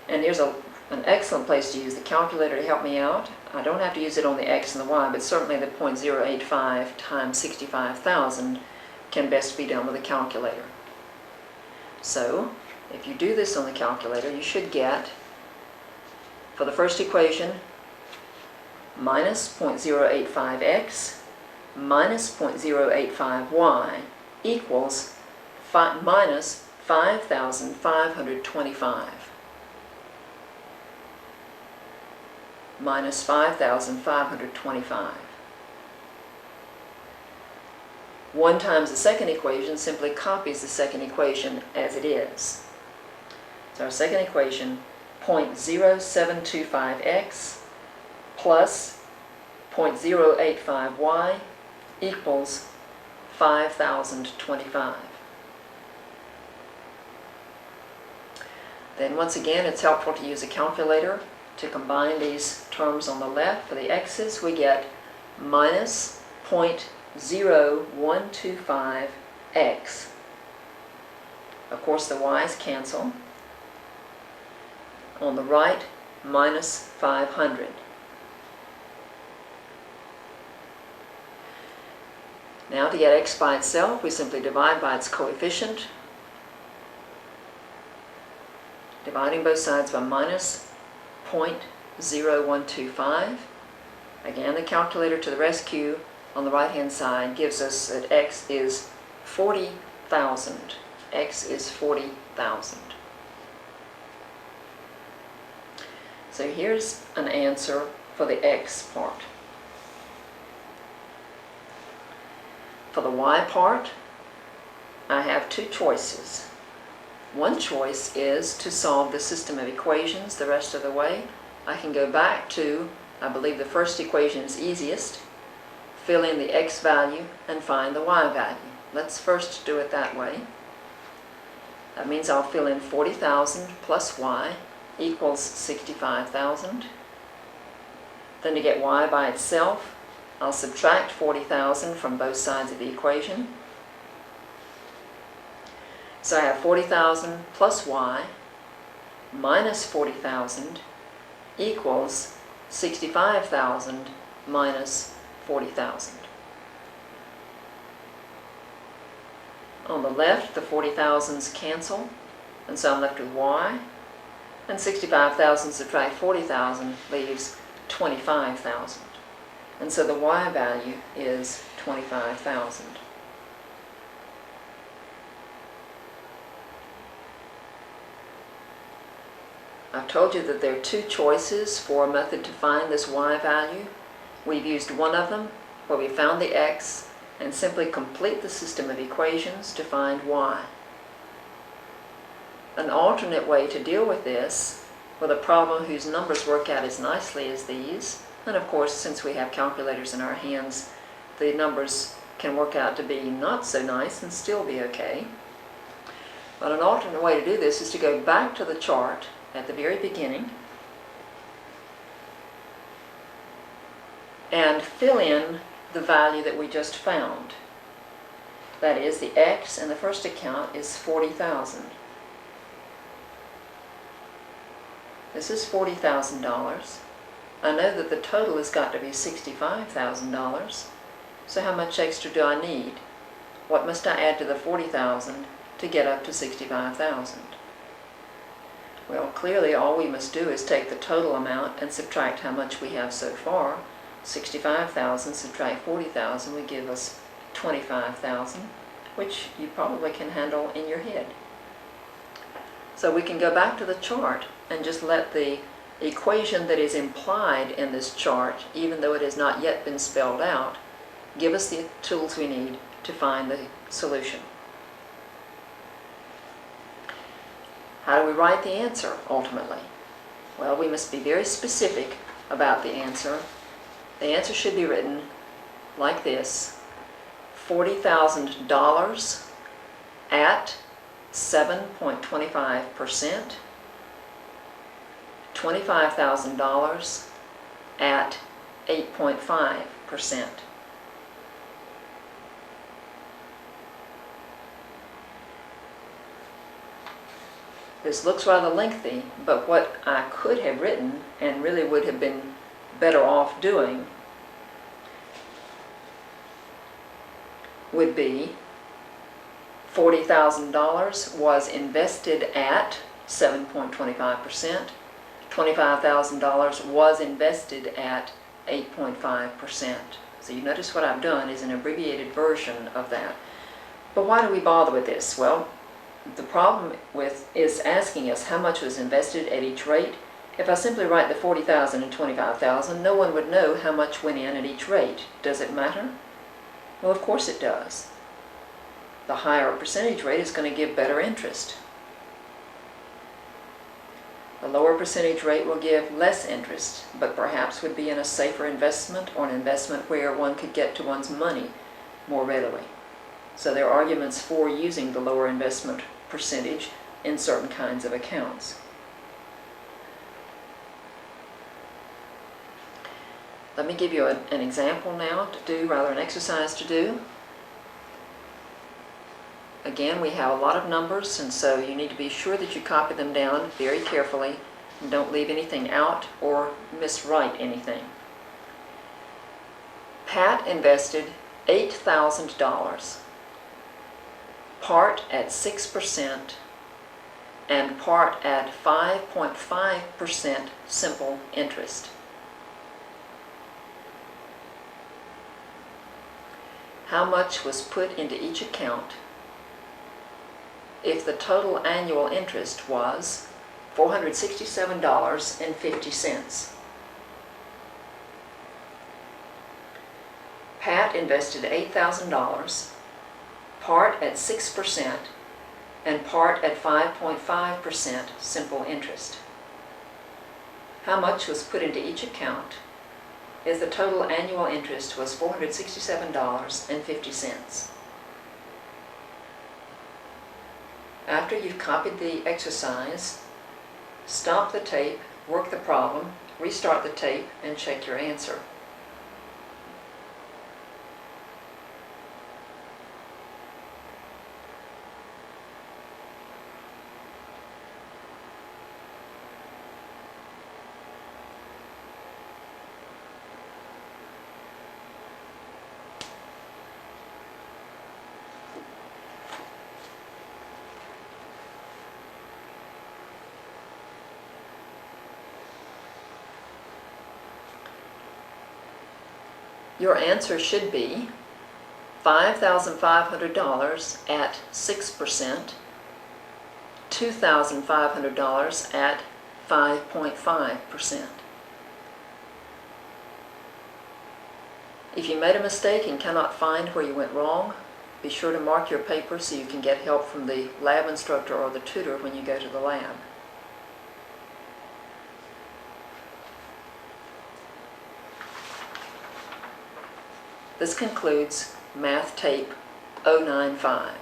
And here's an excellent place to use the calculator to help me out. I don't have to use it on the x and the y, but certainly the 0.085 times 65,000 can best be done with a calculator. So, if you do this on the calculator, you should get, for the first equation, minus 0.085x minus 0.085y equals minus 5,525. Minus 5,525. 1 times the second equation simply copies the second equation as it is. So our second equation, 0.0725x plus 0.085y equals 5,025. Then once again, it's helpful to use a calculator to combine these terms on the left. For the x's, we get minus 0.0125x. Of course, the y's cancel. On the right, minus 500. Now to get x by itself, we simply divide by its coefficient, dividing both sides by minus 0.0125. Again, the calculator to the rescue on the right-hand side gives us that x is 40,000. X is 40,000. So here's an answer for the x part. For the y part, I have two choices. One choice is to solve the system of equations the rest of the way. I can go back to, I believe the first equation is easiest, fill in the x value and find the y value. Let's first do it that way. That means I'll fill in 40,000 plus y equals 65,000. Then to get y by itself, I'll subtract 40,000 from both sides of the equation. So I have 40,000 plus y minus 40,000 equals 65,000 minus 40,000. On the left, the 40,000s cancel, and so I'm left with y. And 65,000 subtract 40,000 leaves 25,000. And so the y value is 25,000. I've told you that there are two choices for a method to find this y value. We've used one of them where we found the x and simply complete the system of equations to find y. An alternate way to deal with this, with a problem whose numbers work out as nicely as these, and of course, since we have calculators in our hands, the numbers can work out to be not so nice and still be okay. But an alternate way to do this is to go back to the chart at the very beginning and fill in the value that we just found. That is, the x in the first account is 40,000. This is $40,000. I know that the total has got to be $65,000. So how much extra do I need? What must I add to the 40,000 to get up to 65,000? Well, clearly all we must do is take the total amount and subtract how much we have so far. 65,000 subtract 40,000 would give us 25,000, which you probably can handle in your head. So we can go back to the chart and just let the equation that is implied in this chart, even though it has not yet been spelled out, give us the tools we need to find the solution. How do we write the answer, ultimately? Well, we must be very specific about the answer. The answer should be written like this: $40,000 at 7.25%, $25,000 at 8.5%. This looks rather lengthy, but what I could have written and really would have been better off doing would be $40,000 was invested at 7.25%, $25,000 was invested at 8.5%. So you notice what I've done is an abbreviated version of that. But why do we bother with this? Well, the problem is asking us how much was invested at each rate. If I simply write the $40,000 and $25,000, no one would know how much went in at each rate. Does it matter? Well, of course it does. The higher percentage rate is going to give better interest. The lower percentage rate will give less interest, but perhaps would be in a safer investment or an investment where one could get to one's money more readily. So there are arguments for using the lower investment percentage in certain kinds of accounts. Let me give you an example now to do, rather an exercise to do. Again, we have a lot of numbers, and so you need to be sure that you copy them down very carefully and don't leave anything out or miswrite anything. Pat invested $8,000, part at 6% and part at 5.5% simple interest. How much was put into each account if the total annual interest was $467.50? Pat invested $8,000, part at 6% and part at 5.5% simple interest. How much was put into each account if the total annual interest was $467.50? After you've copied the exercise, stop the tape, work the problem, restart the tape, and check your answer. Your answer should be $5,500 at 6%, $2,500 at 5.5%. If you made a mistake and cannot find where you went wrong, be sure to mark your paper so you can get help from the lab instructor or the tutor when you go to the lab. This concludes Math Tape 095.